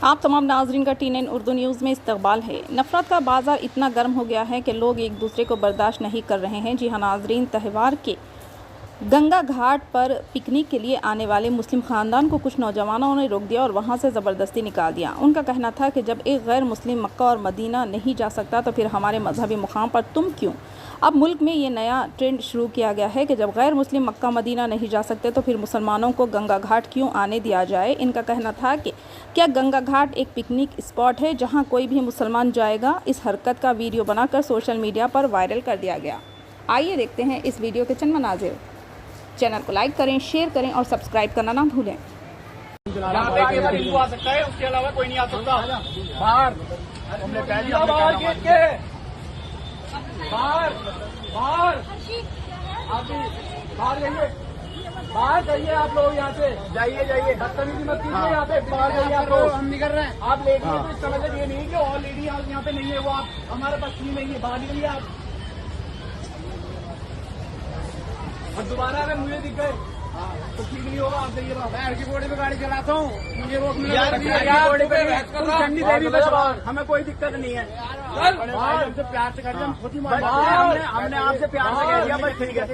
आप तमाम नाजरीन का T9 उर्दू न्यूज़ में इस्तकबाल है। नफ़रत का बाज़ार इतना गर्म हो गया है कि लोग एक दूसरे को बर्दाश्त नहीं कर रहे हैं। जी हाँ नाजरीन, त्यौहार के गंगा घाट पर पिकनिक के लिए आने वाले मुस्लिम ख़ानदान को कुछ नौजवानों ने रोक दिया और वहां से ज़बरदस्ती निकाल दिया। उनका कहना था कि जब एक गैर मुस्लिम मक्का और मदीना नहीं जा सकता तो फिर हमारे मजहबी मुकाम पर तुम क्यों। अब मुल्क में ये नया ट्रेंड शुरू किया गया है कि जब गैर मुस्लिम मक्का मदीना नहीं जा सकते तो फिर मुसलमानों को गंगा घाट क्यों आने दिया जाए। इनका कहना था कि क्या गंगा घाट एक पिकनिक स्पॉट है जहां कोई भी मुसलमान जाएगा। इस हरकत का वीडियो बनाकर सोशल मीडिया पर वायरल कर दिया गया। आइए देखते हैं इस वीडियो के चंद मनाज़िर। चैनल को लाइक करें, शेयर करें और सब्सक्राइब करना ना भूलें। यहाँ पे केवल हिंदू आ सकता है, उसके अलावा कोई नहीं आ सकता। बाहर हमने कह दिया, बाहर गेट के बाहर बाहर आप बाहर जाइए, बाहर जाइए आप लोग, यहाँ से जाइए बदतमीजी मत कीजिए। यहाँ पे बाहर जाइए आप लोग, हम नहीं कर रहे हैं। आप लेडी हैं तो इसका मतलब ये नहीं कि और लेडी यहाँ पे नहीं है, वो आप हमारे पास नहीं है, बाहर निकलिए आप। और दोबारा अगर मुझे दिख गए तो ठीक नहीं होगा। आप जाइए, मैं की बोर्ड पे गाड़ी चलाता हूँ, मुझे रोक हमें कोई दिक्कत नहीं है। हमसे प्यार से कर दिया, हमने आपसे प्यार से कह दिया, बस ठीक है।